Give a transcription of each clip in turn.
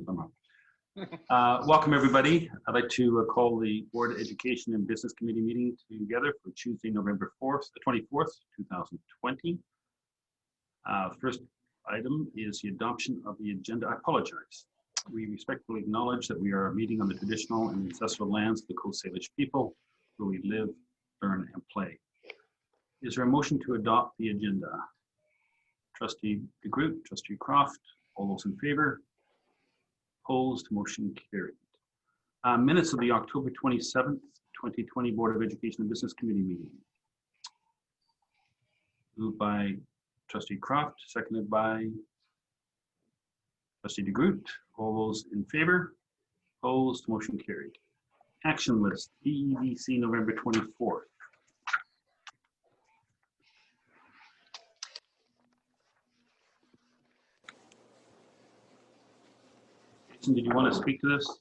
them somehow. Welcome, everybody. I'd like to call the Board of Education and Business Committee meeting together for Tuesday, November 24th, 2020. First item is the adoption of the agenda. I apologize. We respectfully acknowledge that we are meeting on the traditional and ancestral lands of the Coast Salish people, where we live, learn, and play. Is there a motion to adopt the agenda? Trustee DeGroot, Trustee Croft, all those in favor? Opposed, motion carried. Minutes of the October 27th, 2020 Board of Education and Business Committee meeting. Moved by Trustee Croft, seconded by Trustee DeGroot. All those in favor? Opposed, motion carried. Action list, BEBC November 24th. Did you want to speak to this?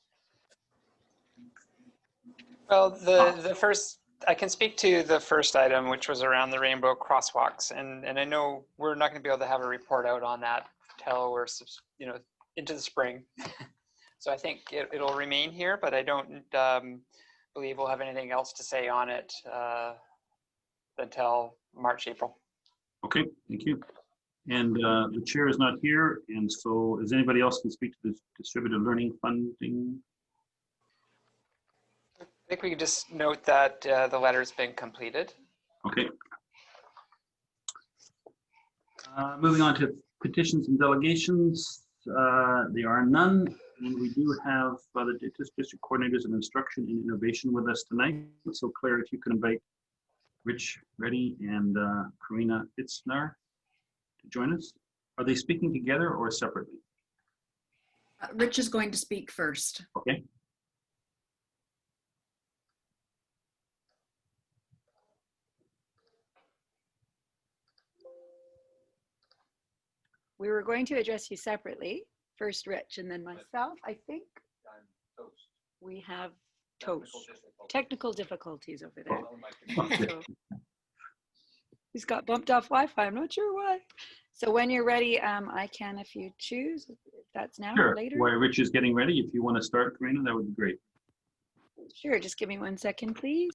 Well, the first, I can speak to the first item, which was around the rainbow crosswalks, and I know we're not going to be able to have a report out on that till we're, into the spring. So I think it'll remain here, but I don't believe we'll have anything else to say on it until March, April. Okay, thank you. And the chair is not here, and so is anybody else can speak to the distributed learning funding? I think we could just note that the letter's been completed. Okay. Moving on to petitions and delegations. There are none, and we do have the district coordinators of instruction and innovation with us tonight. So Claire, if you can invite Rich Reddy and Karina Fitzner to join us. Are they speaking together or separately? Rich is going to speak first. Okay. We were going to address you separately. First Rich and then myself, I think. We have toast. Technical difficulties over there. So, he's got bumped off Wi-Fi, I'm not sure why. So when you're ready, I can, if you choose, if that's now Sure. or later. While Rich is getting ready, if you want to start, Karina, that would be great. Sure, just give me 1 second, please.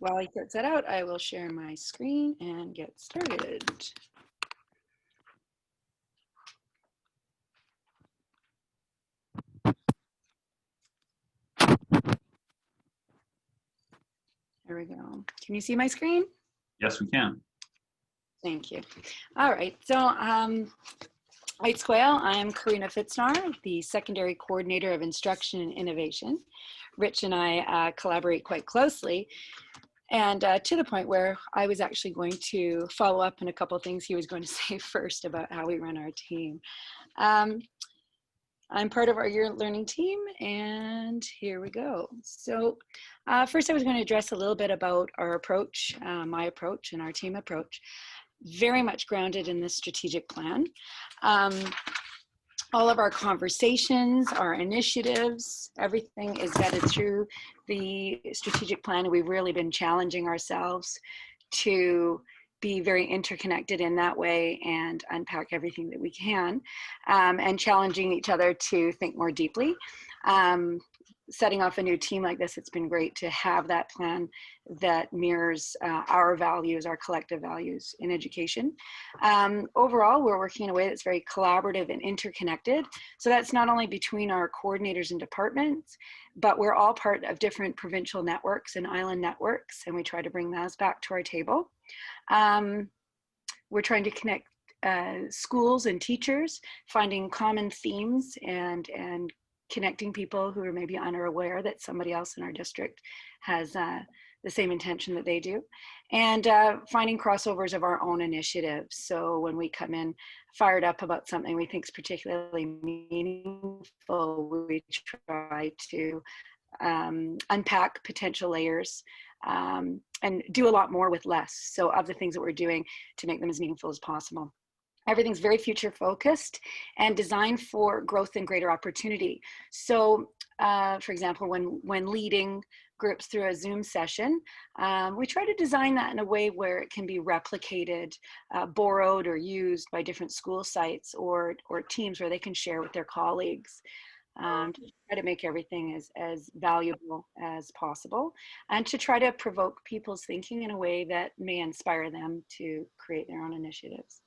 While he sorts that out, I will share my screen and get started. There we go. Can you see my screen? Yes, we can. Thank you. All right, so White Squale, I'm Karina Fitzner, the Secondary Coordinator of Instruction and Innovation. Rich and I collaborate quite closely, and to the point where I was actually going to follow up on a couple of things he was going to say first about how we run our team. I'm part of our year learning team, and here we go. So first I was going to address a little bit about our approach, my approach and our team approach, very much grounded in this strategic plan. All of our conversations, our initiatives, everything is vetted through the strategic plan. We've really been challenging ourselves to be very interconnected in that way and unpack everything that we can, and challenging each other to think more deeply. Setting off a new team like this, it's been great to have that plan that mirrors our values, our collective values in education. Overall, we're working in a way that's very collaborative and interconnected. So that's not only between our coordinators and departments, but we're all part of different provincial networks and island networks, and we try to bring those back to our table. We're trying to connect schools and teachers, finding common themes and connecting people who are maybe unaware that somebody else in our district has the same intention that they do, and finding crossovers of our own initiatives. So when we come in fired up about something we think is particularly meaningful, we try to unpack potential layers, and do a lot more with less. So of the things that we're doing to make them as meaningful as possible. Everything's very future focused and designed for growth and greater opportunity. So for example, when leading groups through a Zoom session, we try to design that in a way where it can be replicated, borrowed or used by different school sites or teams where they can share with their colleagues. To try to make everything as valuable as possible, and to try to provoke people's thinking in a way that may inspire them to create their own initiatives.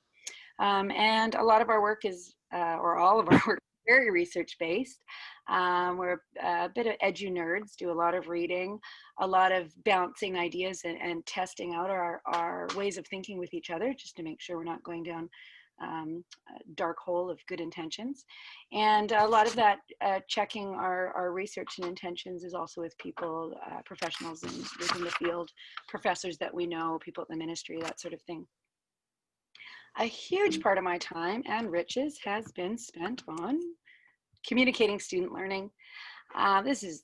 And a lot of our work is, or all of our work is very research-based. We're a bit of edu nerds, do a lot of reading, a lot of bouncing ideas and testing out our ways of thinking with each other, just to make sure we're not going down a dark hole of good intentions. And a lot of that checking our research and intentions is also with people, professionals within the field, professors that we know, people at the ministry, that sort of thing. A huge part of my time and Rich's has been spent on communicating student learning. This is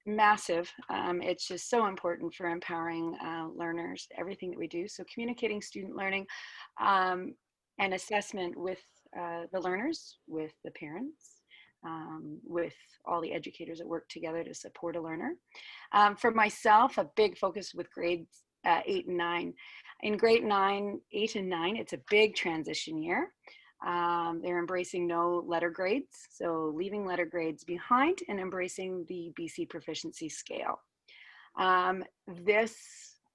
massive. It's just so important for empowering learners, everything that we do. So communicating student learning and assessment with the learners, with the parents, with all the educators that work together to support a learner. For myself, a big focus with grades 8 and 9. In grade 8 and 9, it's a big transition year. They're embracing no letter grades, so leaving letter grades behind and embracing the BC proficiency scale. This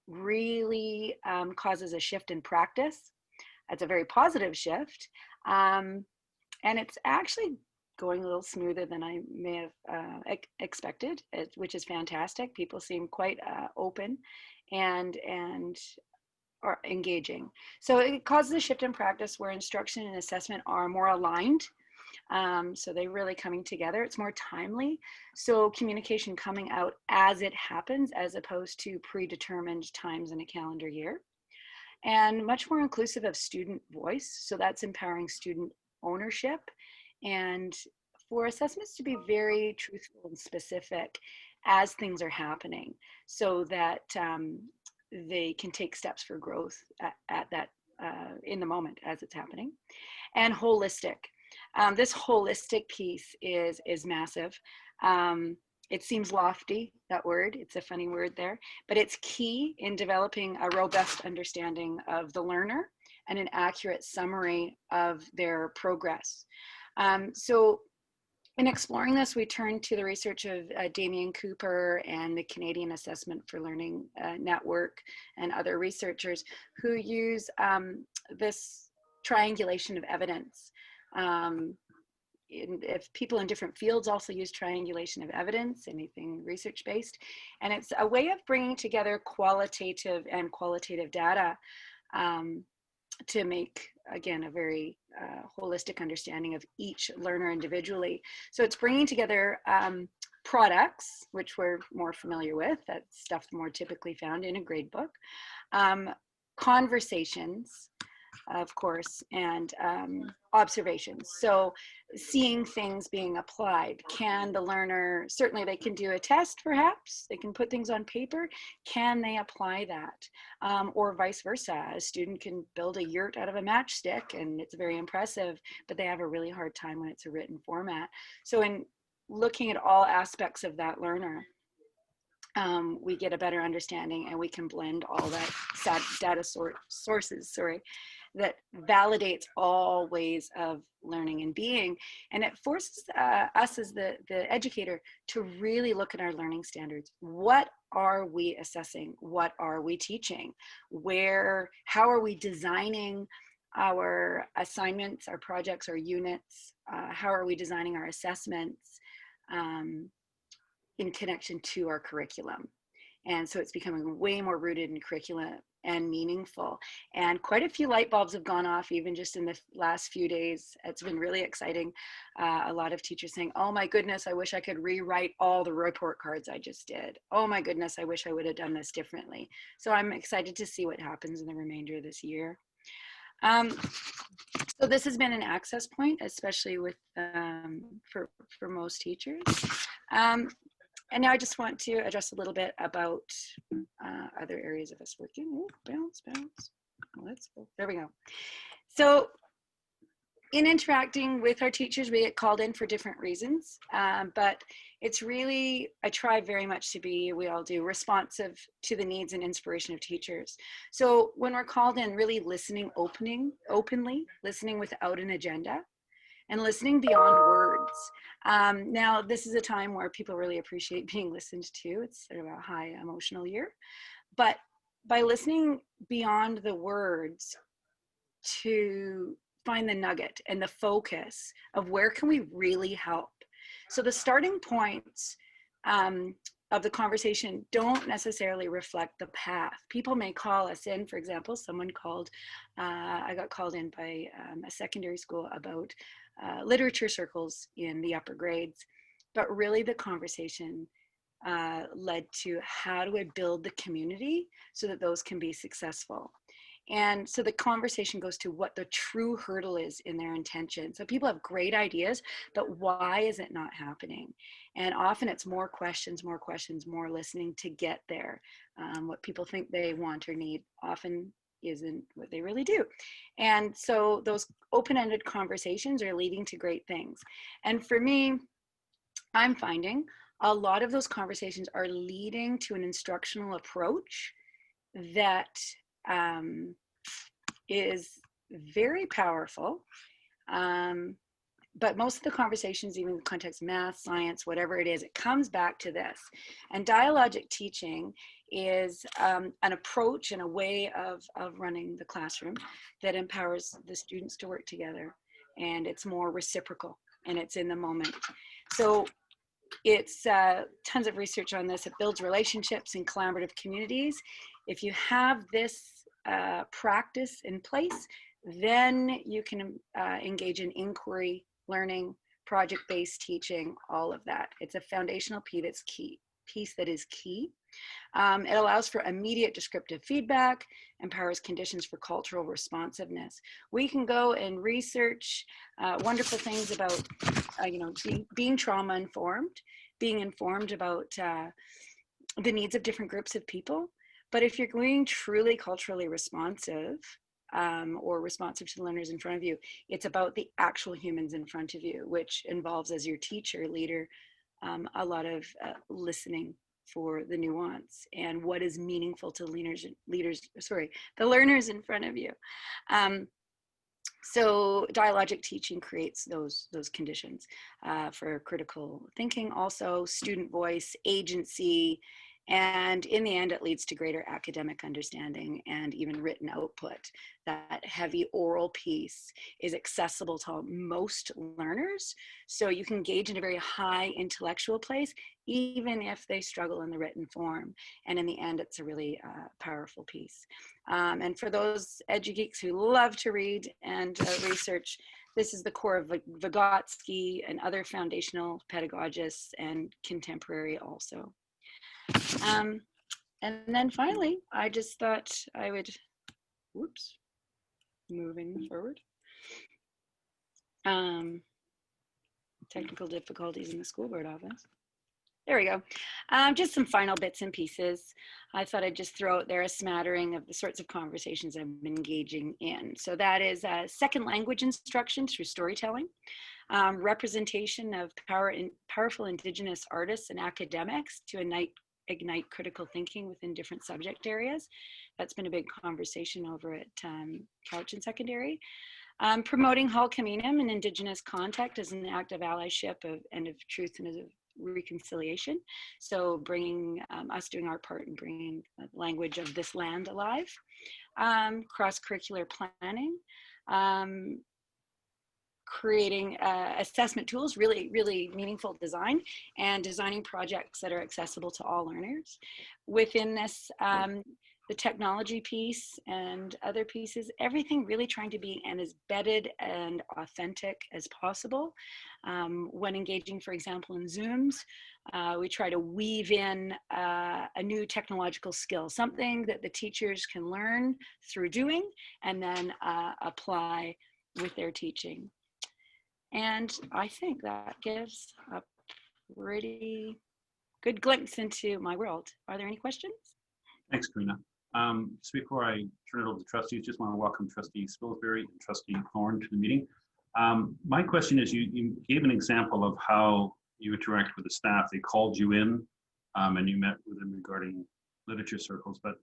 really causes a shift in practice. It's a very positive shift, and it's actually going a little smoother than I may have expected, which is fantastic. People seem quite open and are engaging. So it causes a shift in practice where instruction and assessment are more aligned. So they're really coming together. It's more timely. So communication coming out as it happens, as opposed to predetermined times in a calendar year. And much more inclusive of student voice. So that's empowering student ownership, and for assessments to be very truthful and specific as things are happening, so that they can take steps for growth at that in the moment as it's happening. And holistic. This holistic piece is massive. It seems lofty, that word, it's a funny word there, but it's key in developing a robust understanding of the learner and an accurate summary of their progress. So in exploring this, we turned to the research of Damien Cooper and the Canadian Assessment for Learning Network and other researchers who use this triangulation of evidence. If people in different fields also use triangulation of evidence, anything research-based, and it's a way of bringing together qualitative and qualitative data to make, again, a very holistic understanding of each learner individually. So it's bringing together products, which we're more familiar with, that's stuff more typically found in a grade book, conversations, of course, and observations. So seeing things being applied. Can the learner, certainly they can do a test perhaps, they can put things on paper, can they apply that? Or vice versa, a student can build a yurt out of a matchstick and it's very impressive, but they have a really hard time when it's a written format. So in looking at all aspects of that learner, we get a better understanding, and we can blend all that data sources, that validates all ways of learning and being. And it forces us as the educator to really look at our learning standards. What are we assessing? What are we teaching? How are we designing our assignments, our projects, our units? How are we designing our assessments in connection to our curriculum? And so it's becoming way more rooted in curriculum and meaningful. And quite a few light bulbs have gone off even just in the last few days. It's been really exciting. A lot of teachers saying, oh my goodness, I wish I could rewrite all the report cards I just did. Oh my goodness, I wish I would have done this differently. So I'm excited to see what happens in the remainder of this year. So this has been an access point, especially with for most teachers. And now I just want to address a little bit about other areas of us working. Ooh, bounce, bounce. Let's go. There we go. So in interacting with our teachers, we get called in for different reasons, but it's really, I try very much to be, we all do, responsive to the needs and inspiration of teachers. So when we're called in, really listening openly, listening without an agenda, and listening beyond words. Now, this is a time where people really appreciate being listened to. It's sort of a high emotional year. But by listening beyond the words to find the nugget and the focus of where can we really help. So the starting points of the conversation don't necessarily reflect the path. People may call us in, for example, someone called, I got called in by a secondary school about literature circles in the upper grades, but really the conversation led to how do I build the community so that those can be successful. And so the conversation goes to what the true hurdle is in their intention. So people have great ideas, but why is it not happening? And often it's more questions, more listening to get there. What people think they want or need often isn't what they really do. And so those open-ended conversations are leading to great things. And for me, I'm finding a lot of those conversations are leading to an instructional approach that is very powerful. But most of the conversations, even in the context of math, science, whatever it is, it comes back to this. And dialogic teaching is an approach and a way of running the classroom that empowers the students to work together. And it's more reciprocal and it's in the moment. So it's tons of research on this. It builds relationships in collaborative communities. If you have this practice in place, then you can engage in inquiry, learning, project-based teaching, all of that. It's a foundational piece that is key. It allows for immediate descriptive feedback, empowers conditions for cultural responsiveness. We can go and research wonderful things about, being trauma-informed, being informed about the needs of different groups of people. But if you're going truly culturally responsive, or responsive to the learners in front of you, it's about the actual humans in front of you, which involves, as your teacher, leader, a lot of listening for the nuance and what is meaningful to the learners in front of you. So dialogic teaching creates those conditions for critical thinking, also student voice, agency, and in the end, it leads to greater academic understanding and even written output. That heavy oral piece is accessible to most learners. So you can engage in a very high intellectual place, even if they struggle in the written form. And in the end, it's a really powerful piece. And for those edu-geeks who love to read and research, this is the core of Vygotsky and other foundational pedagogists and contemporary also. And then finally, I just thought I would, moving forward. Technical difficulties in the school board office. There we go. Just some final bits and pieces. I thought I'd just throw out there a smattering of the sorts of conversations I've been engaging in. So that is second language instruction through storytelling, representation of powerful Indigenous artists and academics to ignite critical thinking within different subject areas. That's been a big conversation over at Cowichan Secondary. Promoting Hall Communum and Indigenous contact as an act of allyship and of truth and of reconciliation. So bringing us doing our part in bringing the language of this land alive. Cross-curricular planning. Creating assessment tools, really meaningful design, and designing projects that are accessible to all learners. Within this, the technology piece and other pieces, everything really trying to be as embedded and authentic as possible. When engaging, for example, in Zooms, we try to weave in a new technological skill, something that the teachers can learn through doing and then apply with their teaching. And I think that gives a pretty good glimpse into my world. Are there any questions? Thanks, Karina. Just before I turn it over to trustees, just want to welcome Trustee Spilsbury and Trustee Thorne to the meeting. My question is, you gave an example of how you interact with the staff. They called you in and you met with them regarding literature circles, but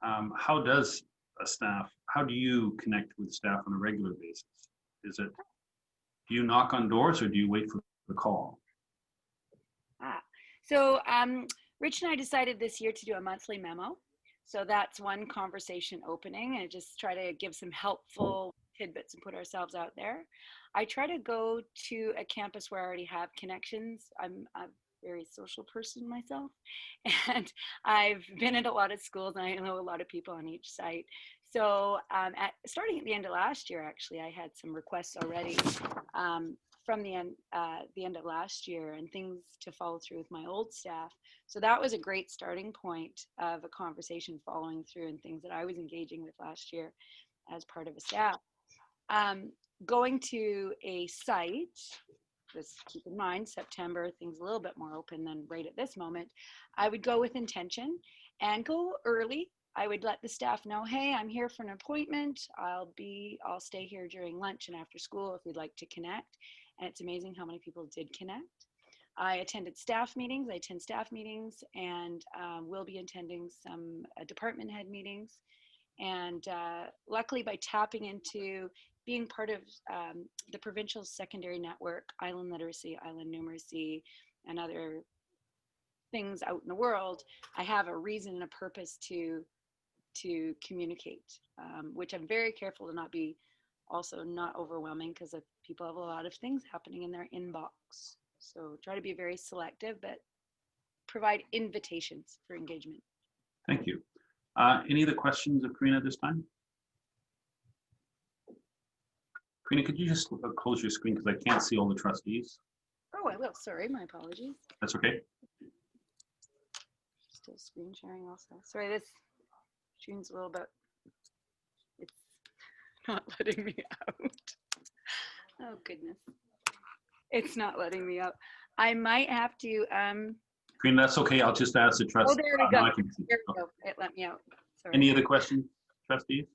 how do you connect with staff on a regular basis? Do you knock on doors or do you wait for the call? So Rich and I decided this year to do a monthly memo. So that's one conversation opening, and just try to give some helpful tidbits and put ourselves out there. I try to go to a campus where I already have connections. I'm a very social person myself, and I've been at a lot of schools and I know a lot of people on each site. So starting at the end of last year, actually, I had some requests already from the end of last year, and things to follow through with my old staff. So that was a great starting point of a conversation following through and things that I was engaging with last year as part of a staff. Going to a site, just keep in mind, September, things a little bit more open than right at this moment. I would go with intention and go early. I would let the staff know, hey, I'm here for an appointment. I'll stay here during lunch and after school if we'd like to connect. And it's amazing how many people did connect. I attended staff meetings. I attend staff meetings, and will be attending some department head meetings. And luckily, by tapping into being part of the provincial secondary network, Island Literacy, Island Numeracy, and other things out in the world, I have a reason and a purpose to communicate, which I'm very careful to not be also not overwhelming, because people have a lot of things happening in their inbox. So try to be very selective, but provide invitations for engagement. Thank you. Any other questions of Karina this time? Karina, could you just close your screen because I can't see all the trustees? Oh, I will. Sorry, my apologies. That's okay. Still screen sharing also. Sorry, this screen's a little bit, it's not letting me out. Oh, goodness. It's not letting me out. I might have to. Karina, that's okay. I'll just ask the trustees. Oh, there we go. There we go. It let me out. Sorry. Any other questions, trustees?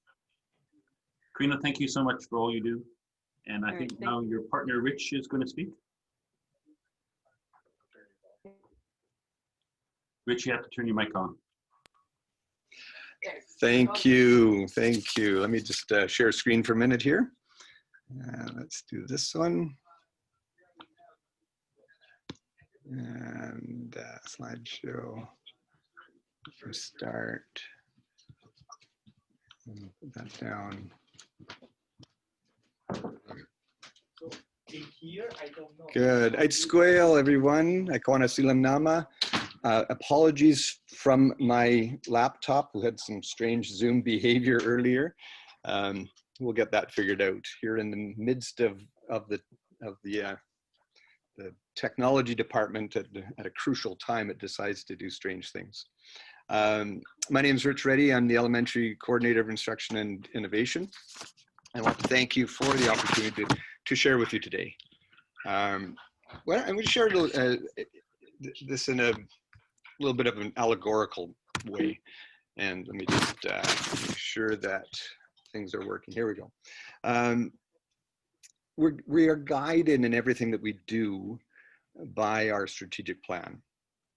Karina, thank you so much for all you do. And I think now your partner, Rich, is going to speak. Rich, you have to turn your mic on. Thank you. Thank you. Let me just share screen for a minute here. Let's do this one. And slideshow from start. And put that down. Good. Aitsquale, everyone. Ikawana Silam Nama. Apologies from my laptop, who had some strange Zoom behavior earlier. We'll get that figured out here in the midst of the technology department at a crucial time. It decides to do strange things. My name is Rich Reddy. I'm the Elementary Coordinator of Instruction and Innovation. I want to thank you for the opportunity to share with you today. Well, I'm going to share this in a little bit of an allegorical way. And let me just make sure that things are working. Here we go. We are guided in everything that we do by our strategic plan.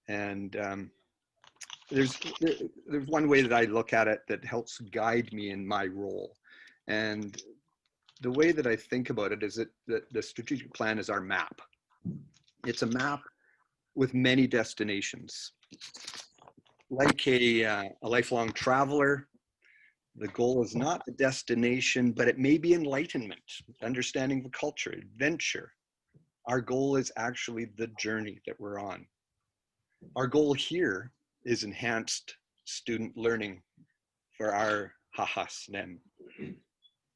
And there's one way that I look at it that helps guide me in my role. And the way that I think about it is that the strategic plan is our map. It's a map with many destinations. Like a lifelong traveler, the goal is not the destination, but it may be enlightenment, understanding the culture, adventure. Our goal is actually the journey that we're on. Our goal here is enhanced student learning for our hahasnem.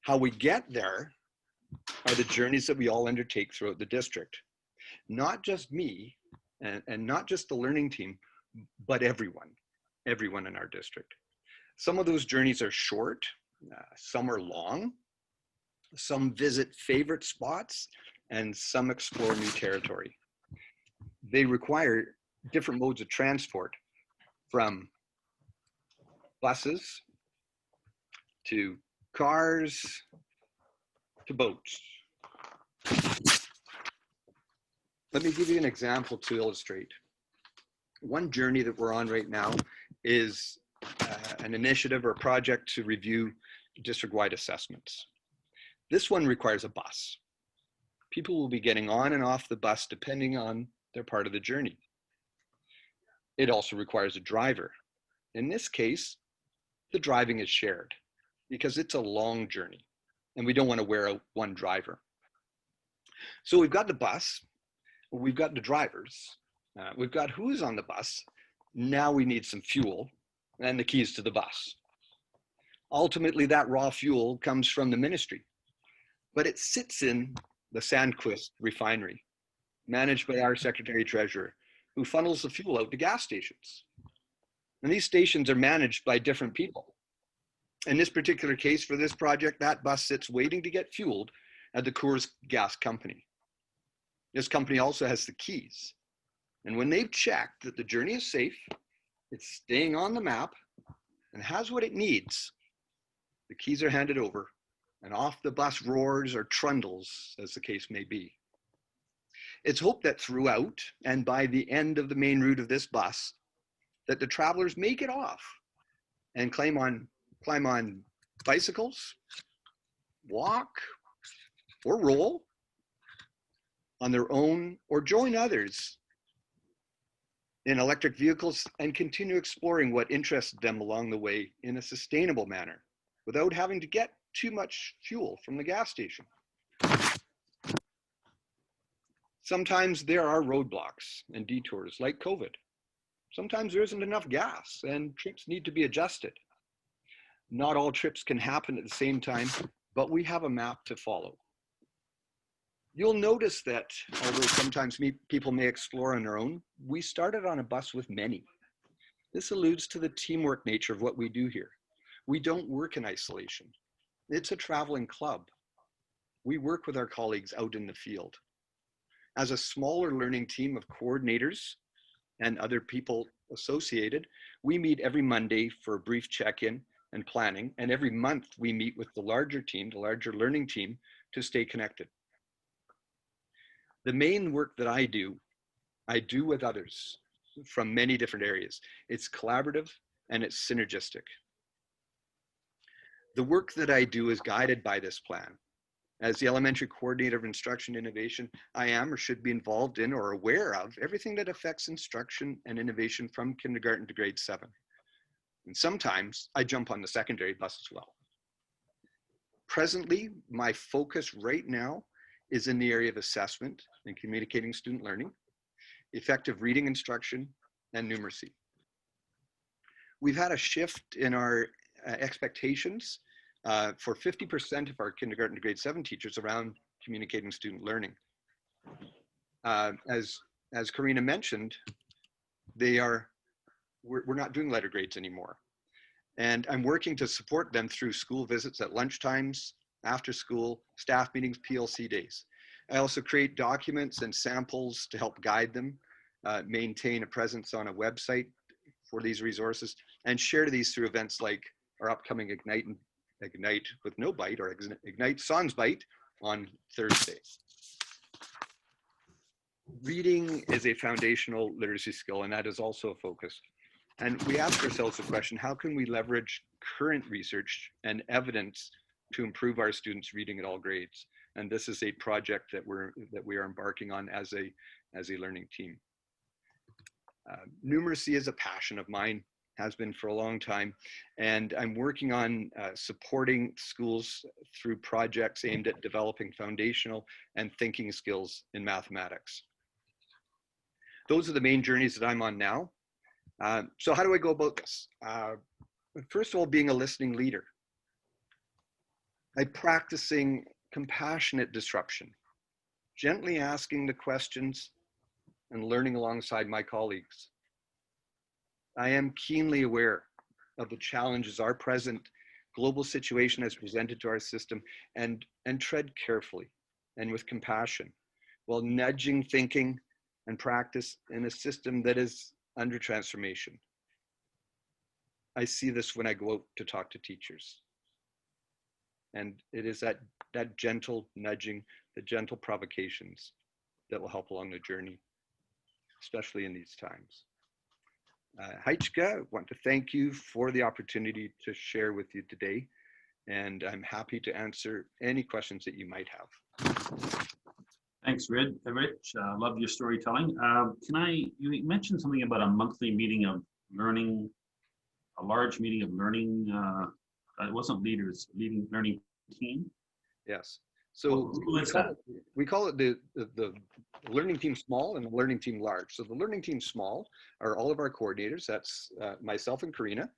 How we get there are the journeys that we all undertake throughout the district. Not just me and not just the learning team, but everyone in our district. Some of those journeys are short, some are long, some visit favorite spots, and some explore new territory. They require different modes of transport, from buses to cars to boats. Let me give you an example to illustrate. One journey that we're on right now is an initiative or a project to review district-wide assessments. This one requires a bus. People will be getting on and off the bus depending on their part of the journey. It also requires a driver. In this case, the driving is shared because it's a long journey and we don't want to wear out one driver. So we've got the bus, we've got the drivers, we've got who's on the bus. Now we need some fuel and the keys to the bus. Ultimately, that raw fuel comes from the ministry, but it sits in the Sandquist refinery, managed by our Secretary Treasurer, who funnels the fuel out to gas stations. And these stations are managed by different people. In this particular case, for this project, that bus sits waiting to get fueled at the Coors Gas Company. This company also has the keys. And when they've checked that the journey is safe, it's staying on the map, and has what it needs, the keys are handed over, and off the bus roars or trundles, as the case may be. It's hoped that throughout and by the end of the main route of this bus, that the travelers may get off and climb on bicycles, walk, or roll on their own, or join others in electric vehicles and continue exploring what interests them along the way in a sustainable manner without having to get too much fuel from the gas station. Sometimes there are roadblocks and detours like COVID. Sometimes there isn't enough gas and trips need to be adjusted. Not all trips can happen at the same time, but we have a map to follow. You'll notice that although sometimes people may explore on their own, we started on a bus with many. This alludes to the teamwork nature of what we do here. We don't work in isolation. It's a traveling club. We work with our colleagues out in the field. As a smaller learning team of coordinators and other people associated, we meet every Monday for a brief check-in and planning, and every month we meet with the larger team, the larger learning team, to stay connected. The main work that I do with others from many different areas. It's collaborative and it's synergistic. The work that I do is guided by this plan. As the elementary coordinator of instruction innovation, I am or should be involved in or aware of everything that affects instruction and innovation from kindergarten to grade 7. And sometimes I jump on the secondary bus as well. Presently, my focus right now is in the area of assessment and communicating student learning, effective reading instruction, and numeracy. We've had a shift in our expectations for 50% of our kindergarten to grade 7 teachers around communicating student learning. As Karina mentioned, we're not doing letter grades anymore. And I'm working to support them through school visits at lunchtimes, after school, staff meetings, PLC days. I also create documents and samples to help guide them, maintain a presence on a website for these resources, and share these through events like our upcoming Ignite with No Bite, or Ignite Sans Bite on Thursday. Reading is a foundational literacy skill, and that is also a focus. And we ask ourselves the question, how can we leverage current research and evidence to improve our students' reading at all grades? And this is a project that we are embarking on as a learning team. Numeracy is a passion of mine, has been for a long time, and I'm working on supporting schools through projects aimed at developing foundational and thinking skills in mathematics. Those are the main journeys that I'm on now. So how do I go about this? First of all, being a listening leader. By practicing compassionate disruption, gently asking the questions and learning alongside my colleagues. I am keenly aware of the challenges our present global situation has presented to our system, and tread carefully and with compassion while nudging thinking and practice in a system that is under transformation. I see this when I go out to talk to teachers. And it is that gentle nudging, the gentle provocations that will help along the journey, especially in these times. Heichka, I want to thank you for the opportunity to share with you today, and I'm happy to answer any questions that you might have. Thanks, Rich. Love your storytelling. You mentioned something about a monthly meeting of learning, a large meeting of learning. It wasn't leaders, learning team. Yes. So we call it the learning team small and the learning team large. So the learning team small are all of our coordinators. That's myself and Karina,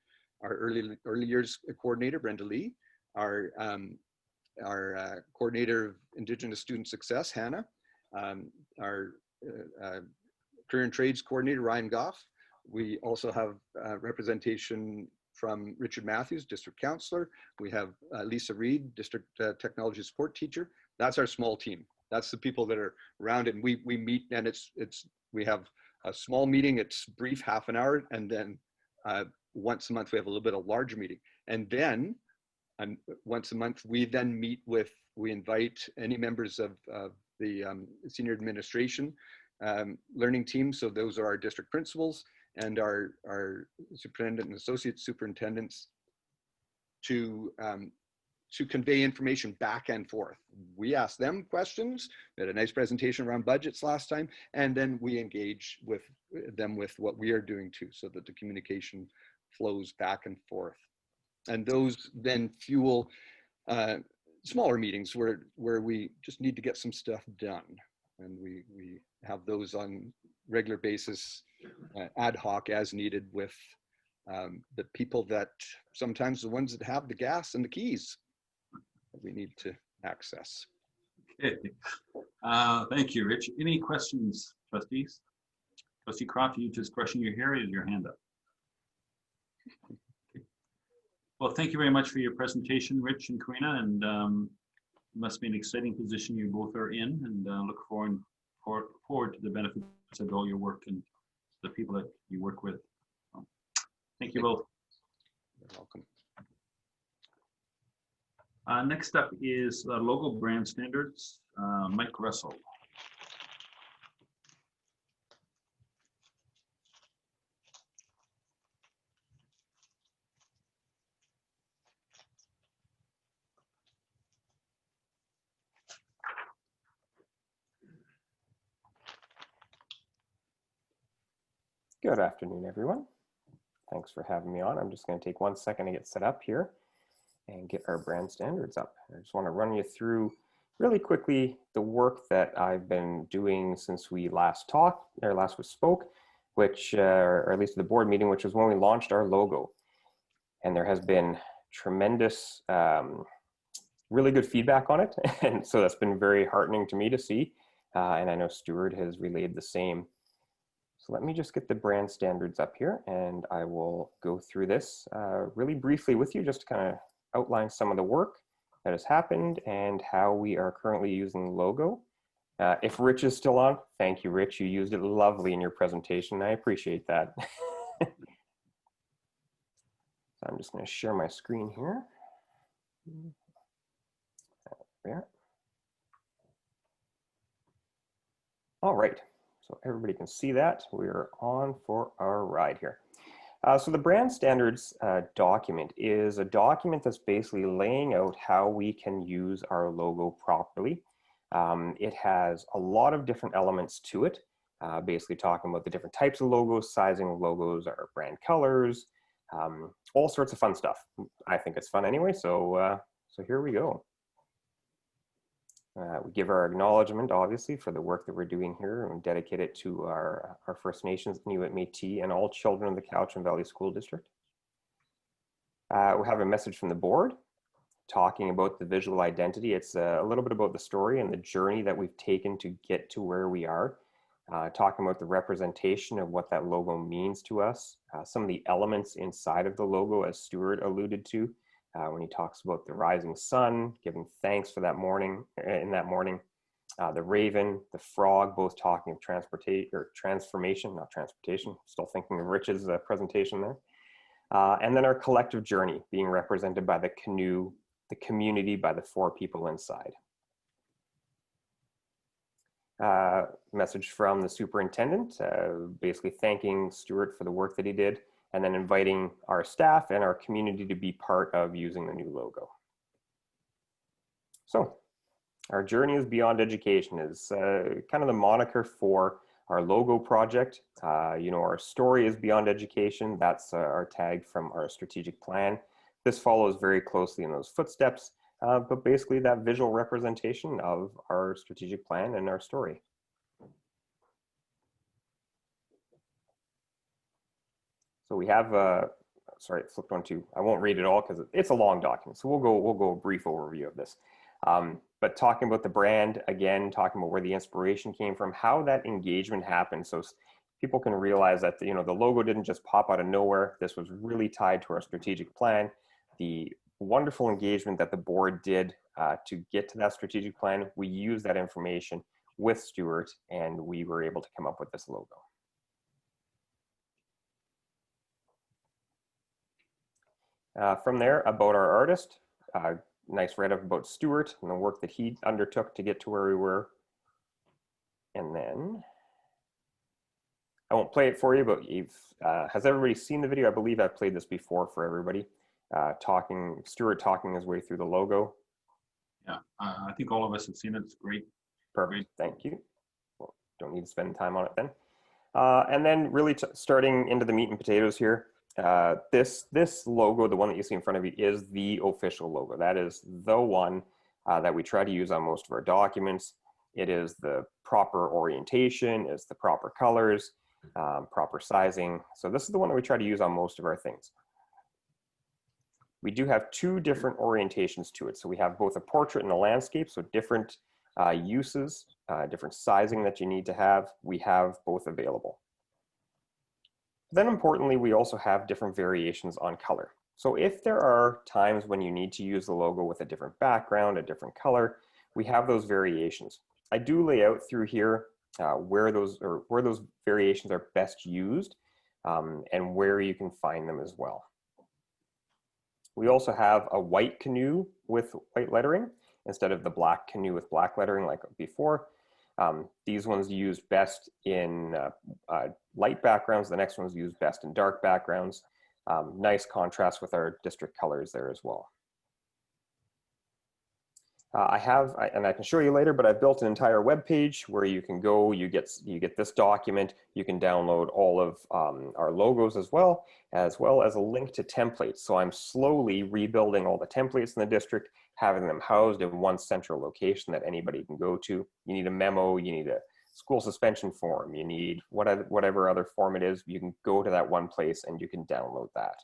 our early years coordinator, Brenda Lee, our coordinator of Indigenous Student Success, Hannah, our career and trades coordinator, Ryan Goff. We also have representation from Richard Matthews, district counselor. We have Lisa Reed, district technology support teacher. That's our small team. That's the people that are around it. And we meet, and we have a small meeting. It's brief, half an hour, and then once a month we have a little bit of larger meeting. And then once a month we then meet with, we invite any members of the senior administration learning team. So those are our district principals and our superintendent and associate superintendents to convey information back and forth. We ask them questions. We had a nice presentation around budgets last time, and then we engage with them with what we are doing too, so that the communication flows back and forth. And those then fuel smaller meetings where we just need to get some stuff done. And we have those on regular basis, ad hoc as needed with the people that sometimes the ones that have the gas and the keys that we need to access. Okay. Thank you, Rich. Any questions, trustees? Trustee Croft, you just brushing your hair or is your hand up? Okay. Well, thank you very much for your presentation, Rich and Karina, and it must be an exciting position you both are in, and look forward to the benefits of all your work and the people that you work with. So, thank you both. You're welcome. Next up is logo brand standards. Mike Russell. Good afternoon, everyone. Thanks for having me on. I'm just going to take 1 second to get set up here and get our brand standards up. I just want to run you through really quickly the work that I've been doing since we last talked, or last we spoke, which, or at least the board meeting, which was when we launched our logo. And there has been tremendous, really good feedback on it. And so that's been very heartening to me to see. And I know Stuart has relayed the same. So let me just get the brand standards up here, and I will go through this really briefly with you, just to kind of outline some of the work that has happened and how we are currently using the logo. If Rich is still on, thank you, Rich. You used it lovely in your presentation. I appreciate that. So I'm just going to share my screen here. There. All right. So everybody can see that. We're on for our ride here. So the brand standards document is a document that's basically laying out how we can use our logo properly. It has a lot of different elements to it, basically talking about the different types of logos, sizing of logos, our brand colors, all sorts of fun stuff. I think it's fun anyway, so here we go. We give our acknowledgement, obviously, for the work that we're doing here, and dedicate it to our First Nations, Inuit, Métis, and all children of the Cowichan Valley School District. We have a message from the board talking about the visual identity. It's a little bit about the story and the journey that we've taken to get to where we are. Talking about the representation of what that logo means to us. Some of the elements inside of the logo, as Stuart alluded to, when he talks about the rising sun, giving thanks for that morning, the raven, the frog, both talking of transformation, not transportation. Still thinking of Rich's presentation there. And then our collective journey being represented by the canoe, the community by the 4 people inside. Message from the superintendent, basically thanking Stuart for the work that he did, and then inviting our staff and our community to be part of using the new logo. So our journey is beyond education is kind of the moniker for our logo project. You know, our story is beyond education. That's our tag from our strategic plan. This follows very closely in those footsteps, but basically that visual representation of our strategic plan and our story. So we have, sorry, it flipped on to, I won't read it all because it's a long document. So we'll go a brief overview of this. But talking about the brand, again, talking about where the inspiration came from, how that engagement happened. So people can realize that, you know, the logo didn't just pop out of nowhere. This was really tied to our strategic plan. The wonderful engagement that the board did to get to that strategic plan, we used that information with Stuart and we were able to come up with this logo. From there, about our artist, nice write-up about Stuart and the work that he undertook to get to where we were. And then, I won't play it for you, but has everybody seen the video? I believe I've played this before for everybody. Stuart talking his way through the logo. Yeah, I think all of us have seen it. It's great. Perfect, thank you. Well, don't need to spend time on it then. And then really starting into the meat and potatoes here. This logo, the one that you see in front of you, is the official logo. That is the one that we try to use on most of our documents. It is the proper orientation, it's the proper colors, proper sizing. So this is the one that we try to use on most of our things. We do have 2 different orientations to it. So we have both a portrait and a landscape, so different uses, different sizing that you need to have. We have both available. Then importantly, we also have different variations on color. So if there are times when you need to use the logo with a different background, a different color, we have those variations. I do lay out through here where those variations are best used and where you can find them as well. We also have a white canoe with white lettering instead of the black canoe with black lettering like before. These ones used best in light backgrounds. The next one's used best in dark backgrounds. Nice contrast with our district colors there as well. And I can show you later, but I've built an entire web page where you can go, you get this document, you can download all of our logos as well as a link to templates. So I'm slowly rebuilding all the templates in the district, having them housed in one central location that anybody can go to. You need a memo, you need a school suspension form, you need whatever other form it is, you can go to that one place and you can download that.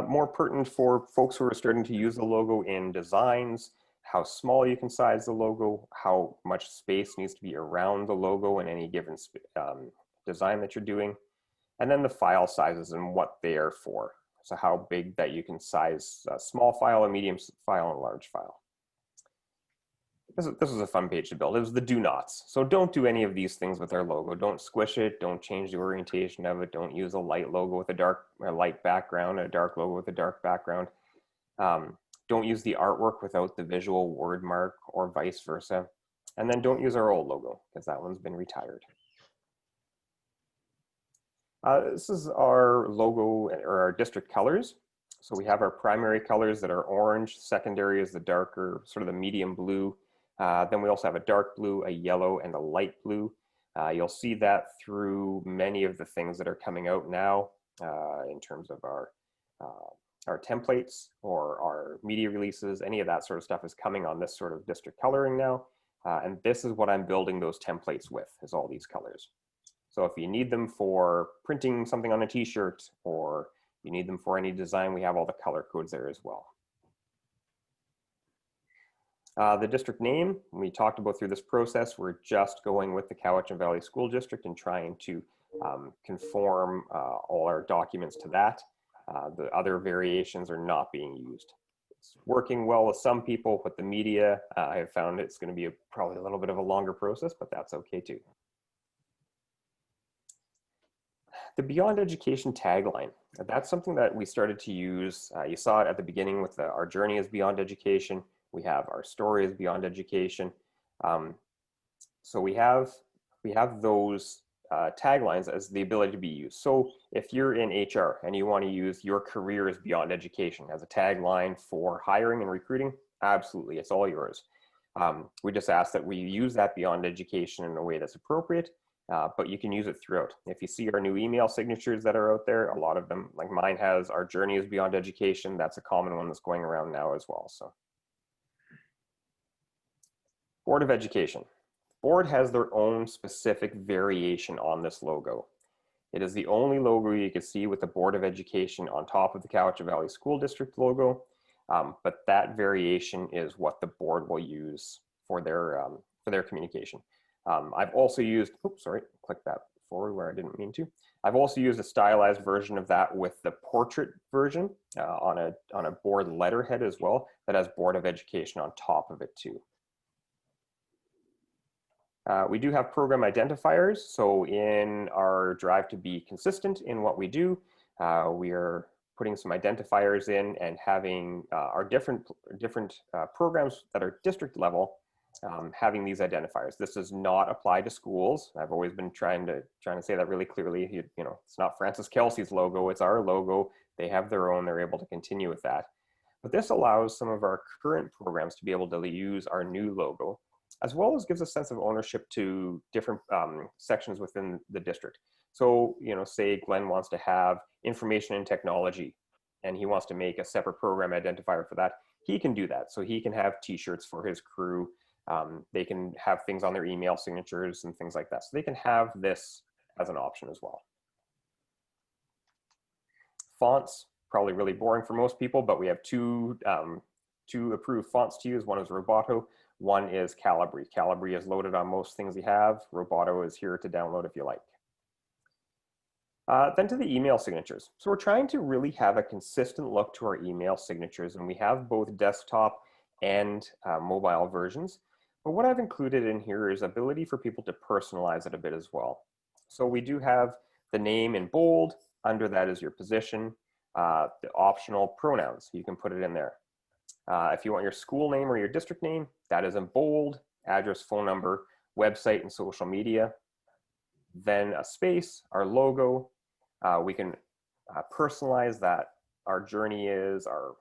More pertinent for folks who are starting to use the logo in designs, how small you can size the logo, how much space needs to be around the logo in any given design that you're doing, and then the file sizes and what they are for. So how big that you can size a small file, a medium file, and a large file. This was a fun page to build. It was the do nots. So don't do any of these things with our logo. Don't squish it. Don't change the orientation of it. Don't use a light logo with a light background, a dark logo with a dark background. Don't use the artwork without the visual word mark or vice versa. And then don't use our old logo because that one's been retired. This is our logo or our district colors. So we have our primary colors that are orange. Secondary is the darker, sort of the medium blue. Then we also have a dark blue, a yellow, and a light blue. You'll see that through many of the things that are coming out now in terms of our templates or our media releases. Any of that sort of stuff is coming on this sort of district coloring now. And this is what I'm building those templates with, is all these colors. So if you need them for printing something on a t-shirt or you need them for any design, we have all the color codes there as well. The district name, we talked about through this process, we're just going with the Cowichan Valley School District and trying to conform all our documents to that. The other variations are not being used. It's working well with some people, but the media, I have found it's going to be probably a little bit of a longer process, but that's okay too. The Beyond Education tagline, that's something that we started to use. You saw it at the beginning with our journey is beyond education. We have our story is beyond education. So we have those taglines as the ability to be used. So if you're in HR and you want to use your career is beyond education as a tagline for hiring and recruiting, absolutely, it's all yours. We just ask that we use that beyond education in a way that's appropriate, but you can use it throughout. If you see our new email signatures that are out there, a lot of them, like mine has our journey is beyond education. That's a common one that's going around now as well. So Board of Education. Board has their own specific variation on this logo. It is the only logo you can see with the Board of Education on top of the Cowichan Valley School District logo, but that variation is what the board will use for their communication. I've also used, oops, sorry, click that forward where I didn't mean to. I've also used a stylized version of that with the portrait version on a board letterhead as well that has Board of Education on top of it too. We do have program identifiers. So in our drive to be consistent in what we do, we are putting some identifiers in and having our different programs that are district level having these identifiers. This does not apply to schools. I've always been trying to say that really clearly. You know, it's not Francis Kelsey's logo, it's our logo. They have their own, they're able to continue with that. But this allows some of our current programs to be able to use our new logo, as well as gives a sense of ownership to different sections within the district. So, you know, say Glenn wants to have information and technology, and he wants to make a separate program identifier for that, he can do that. So he can have t-shirts for his crew. They can have things on their email signatures and things like that. So they can have this as an option as well. Fonts, probably really boring for most people, but we have two approved fonts to use. One is Roboto, one is Calibri. Calibri is loaded on most things you have. Roboto is here to download if you like. Then to the email signatures. So we're trying to really have a consistent look to our email signatures, and we have both desktop and mobile versions. But what I've included in here is ability for people to personalize it a bit as well. So we do have the name in bold. Under that is your position, the optional pronouns. You can put it in there. If you want your school name or your district name, that is in bold, address, phone number, website, and social media. Then a space, our logo. We can personalize that our journey is, our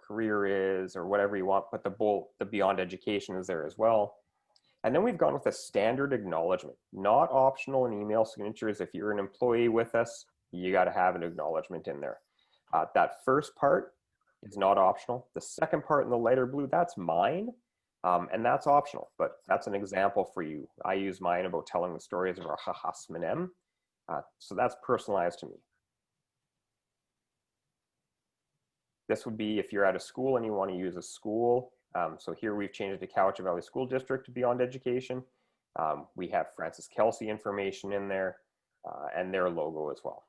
career is, or whatever you want, but the beyond education is there as well. And then we've gone with a standard acknowledgement, not optional in email signatures. If you're an employee with us, you got to have an acknowledgement in there. That first part is not optional. The second part in the lighter blue, that's mine. And that's optional, but that's an example for you. I use mine about telling the stories of our Chachas. So that's personalized to me. This would be if you're at a school and you want to use a school. So here we've changed it to Cowichan Valley School District Beyond Education. We have Francis Kelsey information in there and their logo as well.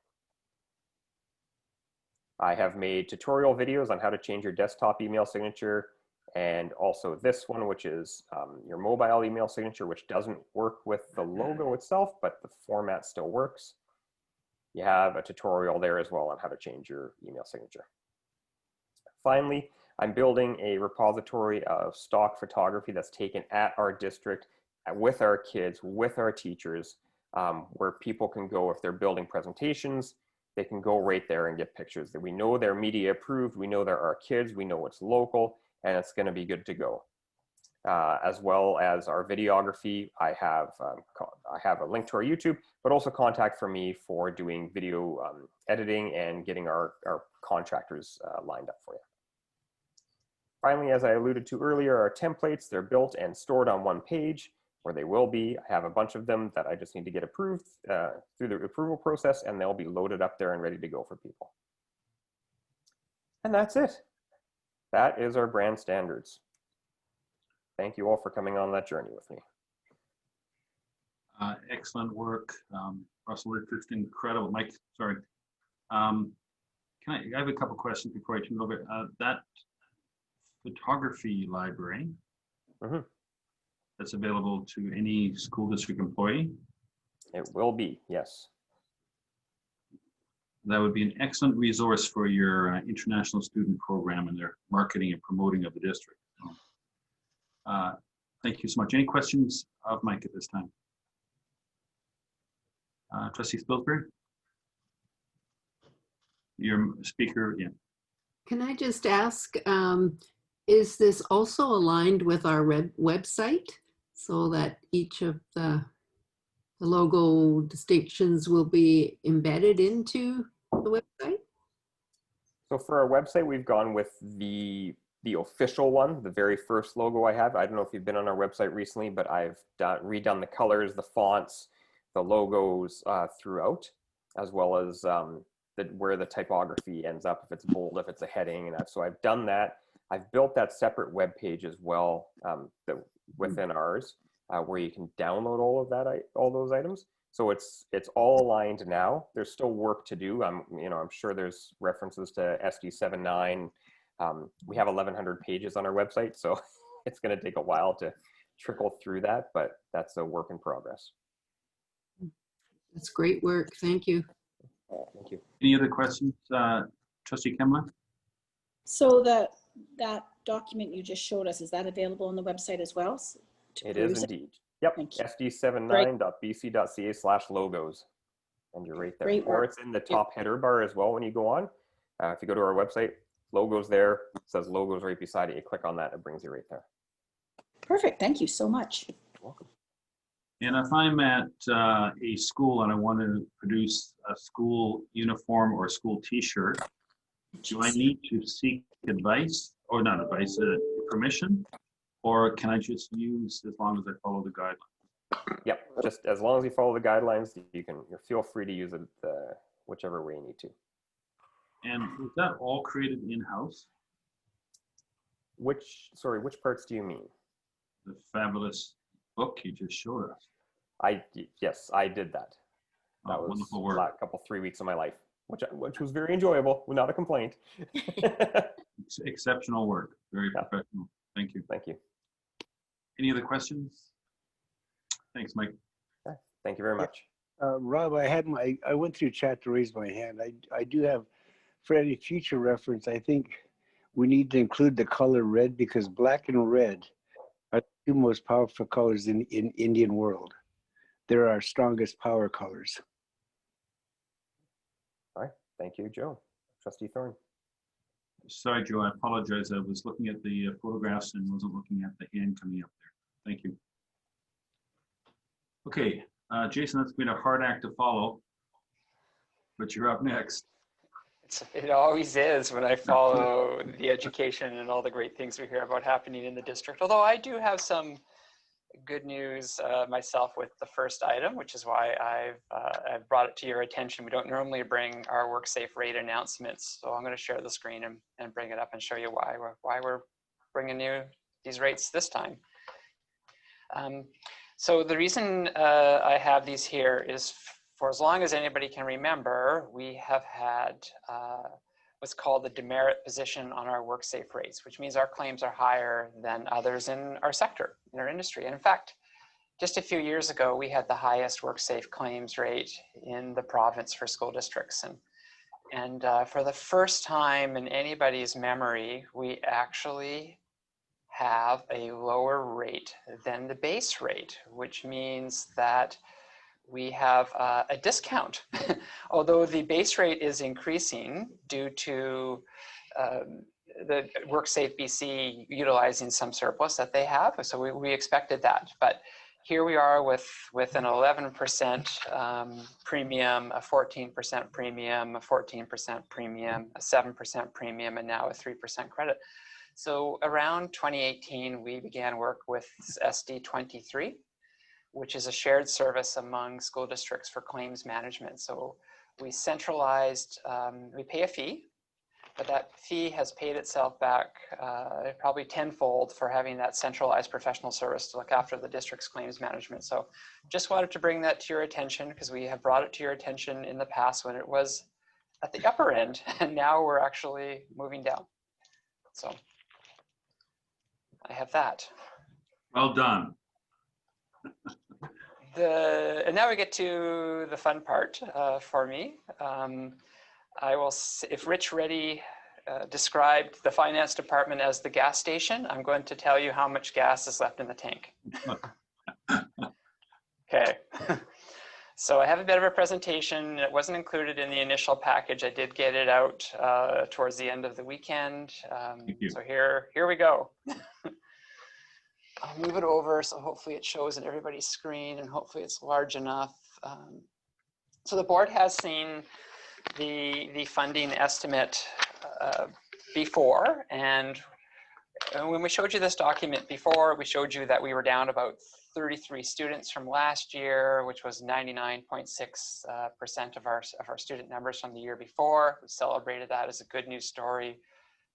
I have made tutorial videos on how to change your desktop email signature, and also this one, which is your mobile email signature, which doesn't work with the logo itself, but the format still works. You have a tutorial there as well on how to change your email signature. Finally, I'm building a repository of stock photography that's taken at our district, with our kids, with our teachers, where people can go if they're building presentations. They can go right there and get pictures that we know they're media approved. We know they're our kids. We know it's local, and it's going to be good to go. As well as our videography, I have a link to our YouTube, but also contact for me for doing video editing and getting our contractors lined up for you. Finally, as I alluded to earlier, our templates, they're built and stored on one page, where they will be. I have a bunch of them that I just need to get approved through the approval process, and they'll be loaded up there and ready to go for people. And that's it. That is our brand standards. Thank you all for coming on that journey with me. Excellent work, Russell. It's incredible. Mike, sorry. I have a couple questions before I turn it over. That photography library Mhm. that's available to any school district employee. It will be, yes. That would be an excellent resource for your international student program and their marketing and promoting of the district. So, thank you so much. Any questions of Mike at this time? Trustee Spilsbury? Your speaker, yeah. Can I just ask, is this also aligned with our website so that each of the logo distinctions will be embedded into the website? So for our website, we've gone with the official one, the very first logo I have. I don't know if you've been on our website recently, but I've redone the colors, the fonts, the logos throughout, as well as where the typography ends up, if it's bold, if it's a heading. And so I've done that. I've built that separate web page as well within ours, where you can download all those items. So it's all aligned now. There's still work to do. I'm sure there's references to SD79. We have 1,100 pages on our website, so it's going to take a while to trickle through that, but that's a work in progress. That's great work. Thank you. Thank you. Any other questions? Trustee Kemla? So that document you just showed us, is that available on the website as well? It is indeed. Yep, Thank you. sd79.bc.ca/logos. And you're right there. Great Or work. it's in the top header bar as well when you go on. If you go to our website, logos there, it says logos right beside it. You click on that, it brings you right there. Perfect. Thank you so much. You're welcome. And if I'm at a school and I want to produce a school uniform or a school t-shirt, do I need to seek advice, or not advice, permission? Or can I just use as long as I follow the guidelines? Yep, just as long as you follow the guidelines, you feel free to use it whichever way you need to. And was that all created in-house? Which parts do you mean? The fabulous book you just showed us. Yes, I did that. That was wonderful work. a couple 3 weeks of my life, which was very enjoyable, not a complaint. Exceptional work, very Yeah. professional. Thank you. Thank you. Any other questions? Thanks, Mike. Thank you very much. Rob, I went through chat to raise my hand. I do have, for any future reference, I think we need to include the color red, because black and red are the two most powerful colors in Indian world. They're our strongest power colors. All right, thank you, Joe. Trustee Thorne. Sorry, Joe, I apologize. I was looking at the photographs and wasn't looking at the hand coming up there. Thank you. Okay, Jason, that's been a hard act to follow, but you're up next. It always is when I follow the education and all the great things we hear about happening in the district. Although I do have some good news myself with the first item, which is why I've brought it to your attention. We don't normally bring our WorkSafe rate announcements, so I'm going to share the screen and bring it up and show you why we're bringing you these rates this time. So the reason I have these here is for as long as anybody can remember, we have had what's called the demerit position on our WorkSafe rates, which means our claims are higher than others in our sector, in our industry. And in fact, just a few years ago, we had the highest WorkSafe claims rate in the province for school districts. And for the first time in anybody's memory, we actually have a lower rate than the base rate, which means that we have a discount. Although the base rate is increasing due to the WorkSafe BC utilizing some surplus that they have. So we expected that. But here we are with an 11% premium, a 14% premium, a 14% premium, a 7% premium, and now a 3% credit. So around 2018, we began work with SD23, which is a shared service among school districts for claims management. So we centralized, we pay a fee, but that fee has paid itself back probably tenfold for having that centralized professional service to look after the district's claims management. So just wanted to bring that to your attention, because we have brought it to your attention in the past when it was at the upper end, and now we're actually moving down. So I have that. Well done. And now we get to the fun part for me. I will, if Rich Reddy described the finance department as the gas station, I'm going to tell you how much gas is left in the tank. Okay. So I have a bit of a presentation. It wasn't included in the initial package. I did get it out towards the end of the weekend. So here we go. I'll move it over so hopefully it shows in everybody's screen and hopefully it's large enough. So the board has seen the funding estimate before, and when we showed you this document before, we showed you that we were down about 33 students from last year, which was 99.6% of our student numbers from the year before. We celebrated that as a good news story.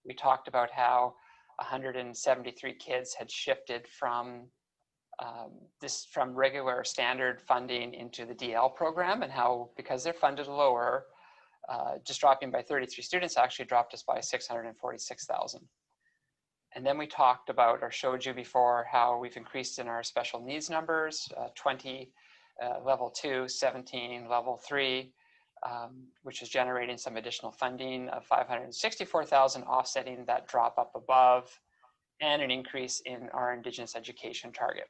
We talked about how 173 kids had shifted from from regular standard funding into the DL program, and how, because they're funded lower, just dropping by 33 students actually dropped us by 646,000. And then we talked about, or showed you before, how we've increased in our special needs numbers, 20 level 2, 17 level 3, which is generating some additional funding of 564,000, offsetting that drop up above, and an increase in our Indigenous education target.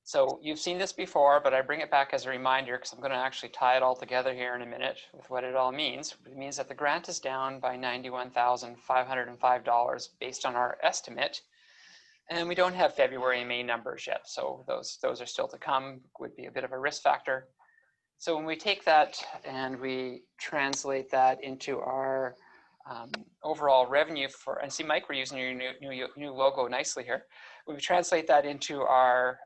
So you've seen this before, but I bring it back as a reminder because I'm going to actually tie it all together here in a minute with what it all means. It means that the grant is down by $91,505 based on our estimate. And we don't have February and May numbers yet. So those are still to come, would be a bit of a risk factor. So when we take that and we translate that into our overall revenue for, and see, Mike, we're using your new logo nicely here. When we translate that into our,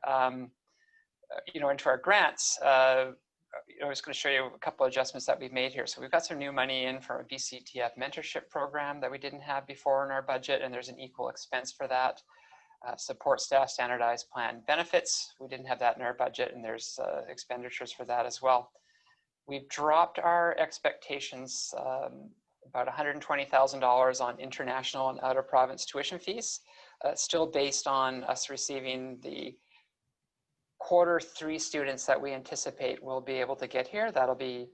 into our grants, I was going to show you a couple of adjustments that we've made here. So we've got some new money in for a BCTF mentorship program that we didn't have before in our budget, and there's an equal expense for that. Support staff standardized plan benefits. We didn't have that in our budget, and there's expenditures for that as well. We've dropped our expectations about $120,000 on international and out of province tuition fees. Still based on us receiving the Q3 students that we anticipate will be able to get here. That'll be,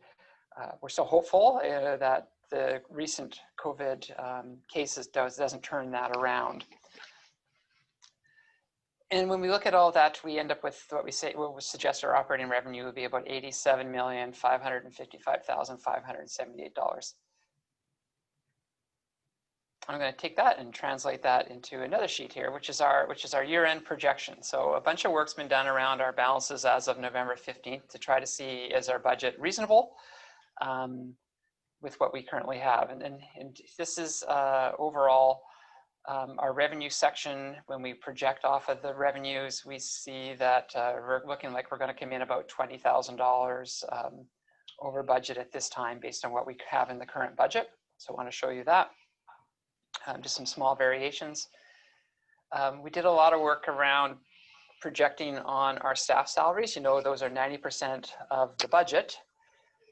we're still hopeful that the recent COVID cases doesn't turn that around. And when we look at all that, we end up with what we suggest our operating revenue would be about $87,555,578. I'm going to take that and translate that into another sheet here, which is our year-end projection. So a bunch of work's been done around our balances as of November 15th to try to see, is our budget reasonable with what we currently have. And this is overall our revenue section. When we project off of the revenues, we see that we're looking like we're going to come in about $20,000 over budget at this time based on what we have in the current budget. So I want to show you that. Just some small variations. We did a lot of work around projecting on our staff salaries. You know, those are 90% of the budget.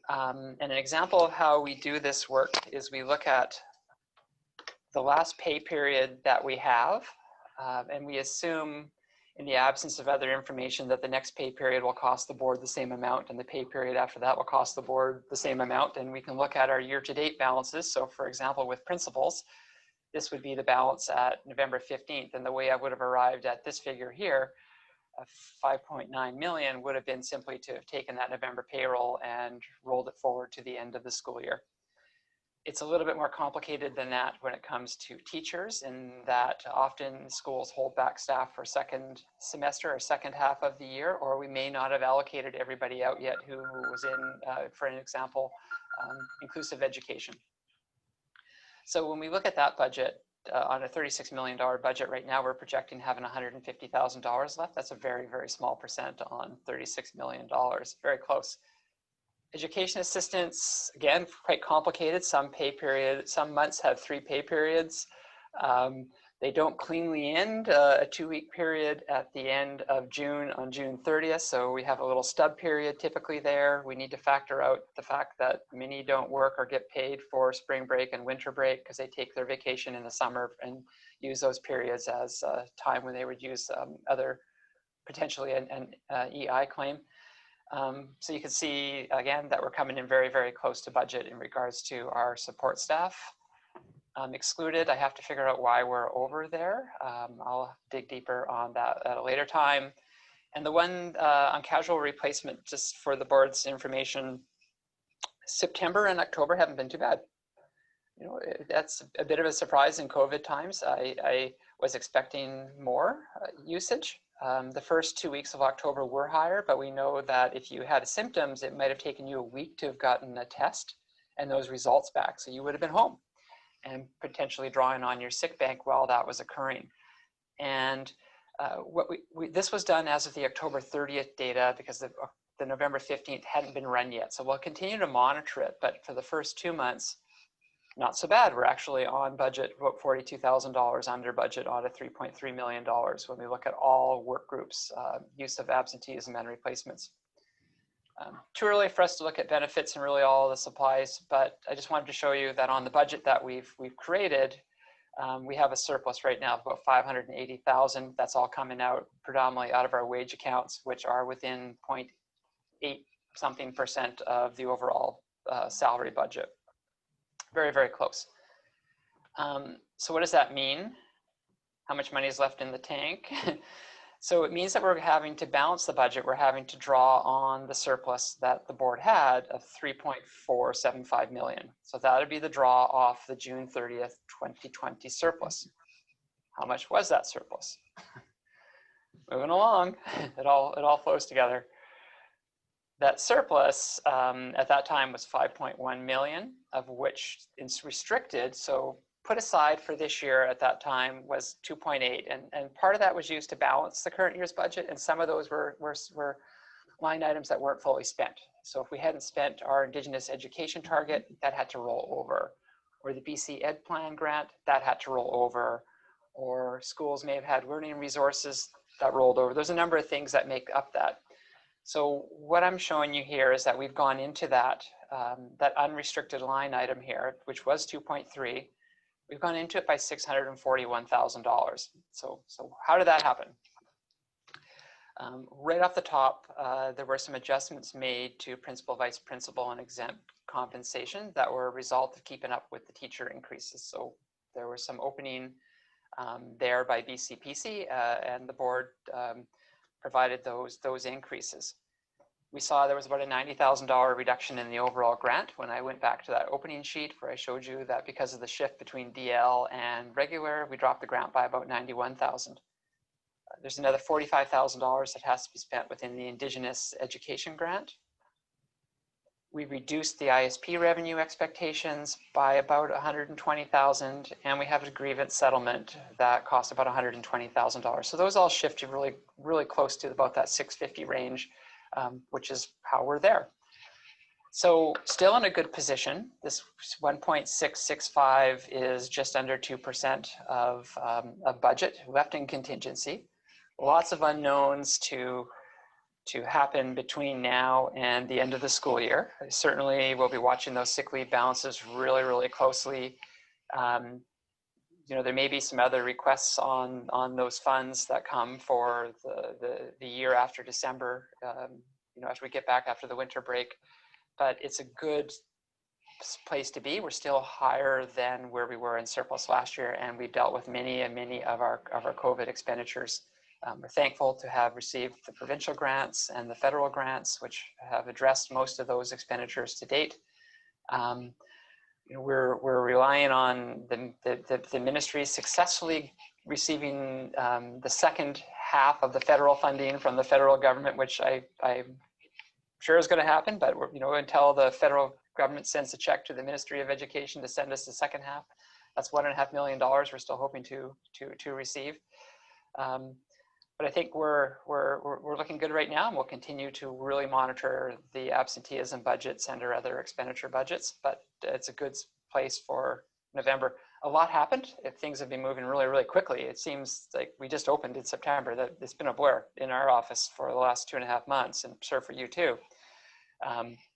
And an example of how we do this work is we look at the last pay period that we have, and we assume, in the absence of other information, that the next pay period will cost the board the same amount, and the pay period after that will cost the board the same amount. And we can look at our year-to-date balances. So for example, with principals, this would be the balance at November 15th. And the way I would have arrived at this figure here, 5.9 million, would have been simply to have taken that November payroll and rolled it forward to the end of the school year. It's a little bit more complicated than that when it comes to teachers, in that often schools hold back staff for second semester or second half of the year, or we may not have allocated everybody out yet who was in, for an example, inclusive education. So when we look at that budget, on a $36 million budget right now, we're projecting having $150,000 left. That's a very, very small percent on $36 million, very close. Education assistance, again, quite complicated. Some months have 3 pay periods. They don't cleanly end a 2-week period at the end of June on June 30th. So we have a little stub period typically there. We need to factor out the fact that many don't work or get paid for spring break and winter break because they take their vacation in the summer and use those periods as time when they would use other potentially an EI claim. So you can see again that we're coming in very, very close to budget in regards to our support staff. Excluded, I have to figure out why we're over there. I'll dig deeper on that at a later time. And the one on casual replacement, just for the board's information, September and October haven't been too bad. You know, that's a bit of a surprise in COVID times. I was expecting more usage. The first 2 weeks of October were higher, but we know that if you had symptoms, it might have taken you a week to have gotten a test and those results back. So you would have been home and potentially drawing on your sick bank while that was occurring. And this was done as of the October 30th data because the November 15th hadn't been run yet. So we'll continue to monitor it, but for the first 2 months, not so bad. We're actually on budget, about $42,000 under budget on a $3.3 million when we look at all work groups, use of absenteeism and replacements. Too early for us to look at benefits and really all the supplies, but I just wanted to show you that on the budget that we've created, we have a surplus right now of about $580,000. That's all coming out predominantly out of our wage accounts, which are within 0.8 something % of the overall salary budget. Very, very close. So what does that mean? How much money is left in the tank? So it means that we're having to balance the budget. We're having to draw on the surplus that the board had of $3.475 million. So that would be the draw off the June 30th, 2020 surplus. How much was that surplus? Moving along, it all flows together. That surplus at that time was 5.1 million, of which is restricted. So put aside for this year at that time was 2.8, and part of that was used to balance the current year's budget, and some of those were line items that weren't fully spent. So if we hadn't spent our Indigenous education target, that had to roll over, or the BC Ed Plan grant, that had to roll over, or schools may have had learning resources that rolled over. There's a number of things that make up that. So what I'm showing you here is that we've gone into that unrestricted line item here, which was 2.3. We've gone into it by $641,000. So how did that happen? Right off the top, there were some adjustments made to principal, vice principal, and exempt compensation that were a result of keeping up with the teacher increases. So there was some opening there by BCPC, and the board provided those increases. We saw there was about a $90,000 reduction in the overall grant when I went back to that opening sheet where I showed you that because of the shift between DL and regular, we dropped the grant by about $91,000. There's another $45,000 that has to be spent within the Indigenous education grant. We reduced the ISP revenue expectations by about $120,000, and we have a grievance settlement that cost about $120,000. So those all shifted really, really close to about that 650 range, which is how we're there. So still in a good position. This 1.665 is just under 2% of budget left in contingency. Lots of unknowns to happen between now and the end of the school year. Certainly we'll be watching those sick leave balances really, really closely. You know, there may be some other requests on those funds that come for the year after December, you know, as we get back after the winter break. But it's a good place to be. We're still higher than where we were in surplus last year, and we dealt with many of our COVID expenditures. We're thankful to have received the provincial grants and the federal grants, which have addressed most of those expenditures to date. You know, we're relying on the ministry successfully receiving the second half of the federal funding from the federal government, which I'm sure is going to happen, but you know, until the federal government sends a check to the Ministry of Education to send us the second half, that's $1.5 million we're still hoping to receive. But I think we're looking good right now, and we'll continue to really monitor the absenteeism budgets and our other expenditure budgets, but it's a good place for November. a lot happened. Things have been moving really, really quickly. It seems like we just opened in September. That it's been a blur in our office for the last 2.5 months, and I'm sure for you too.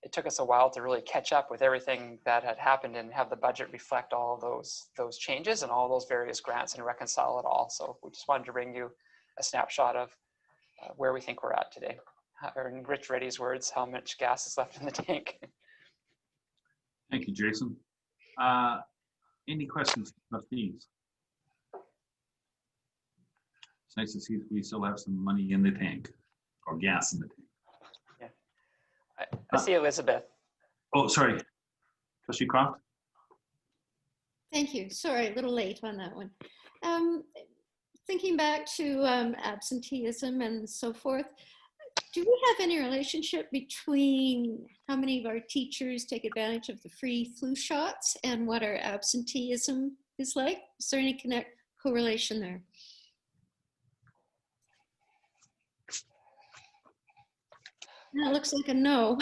It took us a while to really catch up with everything that had happened and have the budget reflect all those changes and all those various grants and reconcile it all. So we just wanted to bring you a snapshot of where we think we're at today. Or in Rich Reddy's words, how much gas is left in the tank. Thank you, Jason. Any questions, trustees? It's nice to see that we still have some money in the tank, or gas in the tank. Yeah. I see Elizabeth. Oh, sorry. Trustee Croft? Thank you. Sorry, a little late on that one. Thinking back to absenteeism and so forth, do we have any relationship between how many of our teachers take advantage of the free flu shots and what our absenteeism is like? Is there any correlation there? That looks like a no.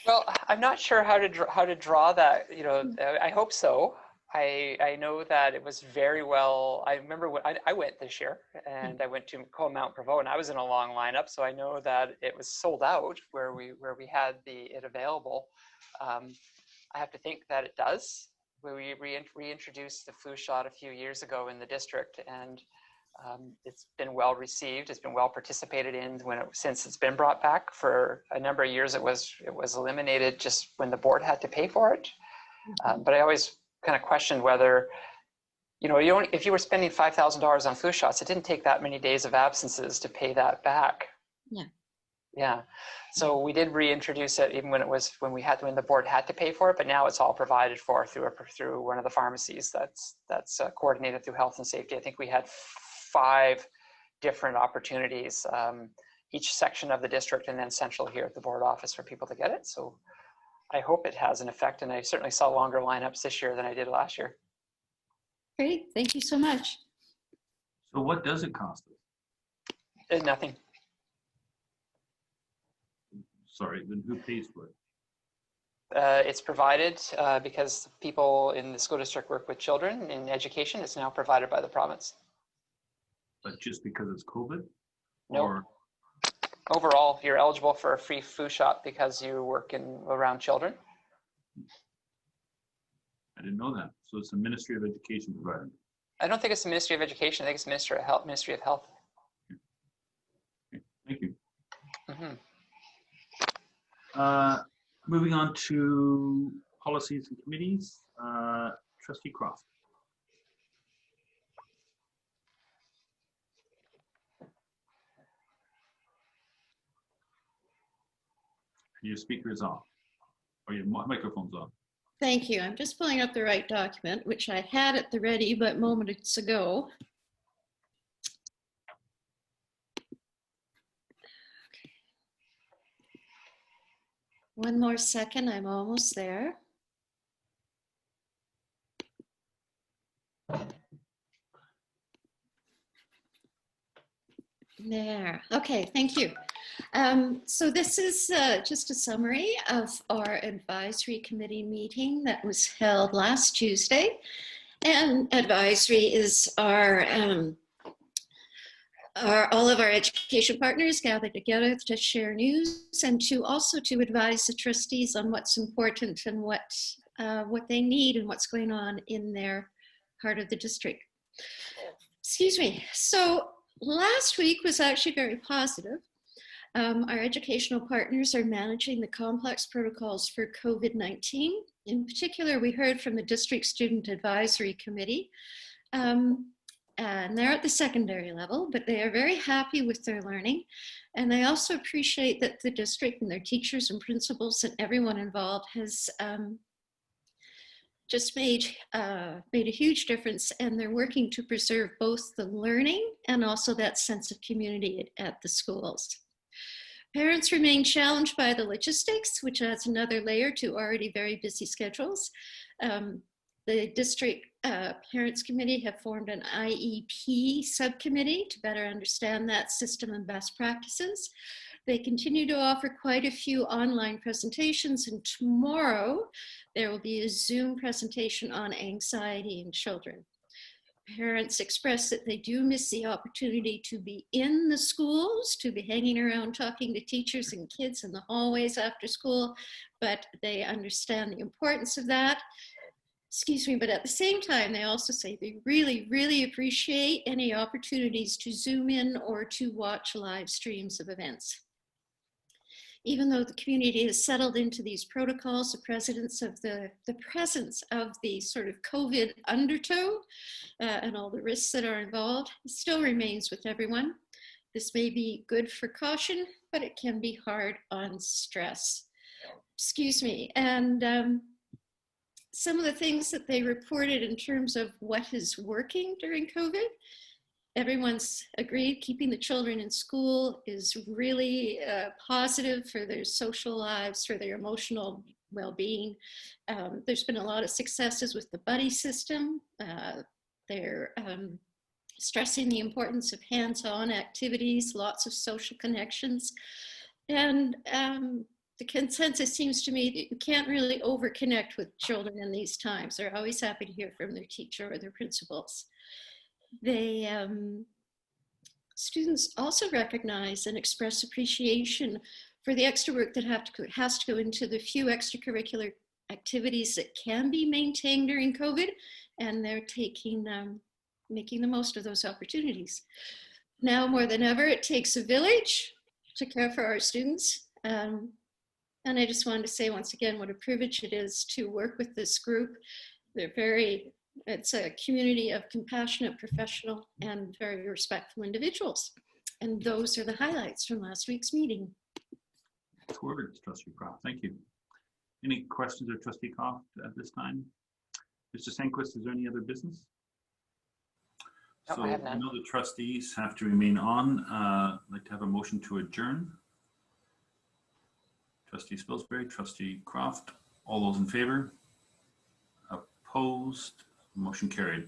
Well, I'm not sure how to draw that. You know, I hope so. I know that it was very well. I remember when I went this year, and I went to Mount Provo, and I was in a long lineup, so I know that it was sold out where we had it available. I have to think that it does. We reintroduced the flu shot a few years ago in the district, and it's been well received. It's been well participated in since it's been brought back. For a number of years, it was eliminated just when the board had to pay for it. But I always kind of questioned whether, you know, if you were spending $5,000 on flu shots, it didn't take that many days of absences to pay that back. Yeah. Yeah. So we did reintroduce it even when the board had to pay for it, but now it's all provided for through one of the pharmacies that's coordinated through health and safety. I think we had 5 different opportunities, each section of the district and then central here at the board office for people to get it. So I hope it has an effect, and I certainly saw longer lineups this year than I did last year. Great, thank you so much. So what does it cost us? Nothing. Sorry, then who pays for it? It's provided because people in the school district work with children in education. It's now provided by the province. But just because it's COVID? No. Or overall, you're eligible for a free flu shot because you work around children. I didn't know that. So it's the Ministry of Education provided. I don't think it's the Ministry of Education. I think it's Ministry of Health. Okay. Thank you. Mm-hmm. Moving on to policies and committees. Trustee Croft. Your speaker is off, or your microphone's on. Thank you. I'm just pulling up the right document, which I had at the ready, but moments ago. Okay. One more second, I'm almost there. There. Okay, thank you. So this is just a summary of our advisory committee meeting that was held last Tuesday. And advisory is all of our education partners gathered together to share news and to also to advise the trustees on what's important and what they need and what's going on in their part of the district. Excuse me. So last week was actually very positive. Our educational partners are managing the complex protocols for COVID-19. In particular, we heard from the District Student Advisory Committee, and they're at the secondary level, but they are very happy with their learning. And they also appreciate that the district and their teachers and principals and everyone involved has just made a huge difference, and they're working to preserve both the learning and also that sense of community at the schools. Parents remain challenged by the logistics, which adds another layer to already very busy schedules. The district parents committee have formed an IEP subcommittee to better understand that system and best practices. They continue to offer quite a few online presentations, and tomorrow there will be a Zoom presentation on anxiety in children. Parents express that they do miss the opportunity to be in the schools, to be hanging around talking to teachers and kids in the hallways after school, but they understand the importance of that. Excuse me, but at the same time, they also say they really, really appreciate any opportunities to Zoom in or to watch live streams of events. Even though the community has settled into these protocols, the presence of the sort of COVID undertow and all the risks that are involved still remains with everyone. This may be good for caution, but it can be hard on stress. Excuse me. And some of the things that they reported in terms of what is working during COVID, everyone's agreed keeping the children in school is really positive for their social lives, for their emotional well-being. There's been a lot of successes with the buddy system. They're stressing the importance of hands-on activities, lots of social connections. And the consensus seems to me that you can't really over-connect with children in these times. They're always happy to hear from their teacher or their principals. Students also recognize and express appreciation for the extra work that has to go into the few extracurricular activities that can be maintained during COVID, and they're making the most of those opportunities. Now more than ever, it takes a village to care for our students. And I just wanted to say once again what a privilege it is to work with this group. It's a community of compassionate, professional, and very respectful individuals. And those are the highlights from last week's meeting. Nice words, Trustee Croft. Thank you. Any questions of Trustee Croft at this time? Mr. Sanquist, is there any other business? No, So I have none. I know the trustees have to remain on. I'd like to have a motion to adjourn. Trustee Spilsbury, Trustee Croft, all those in favor? Opposed? Motion carried.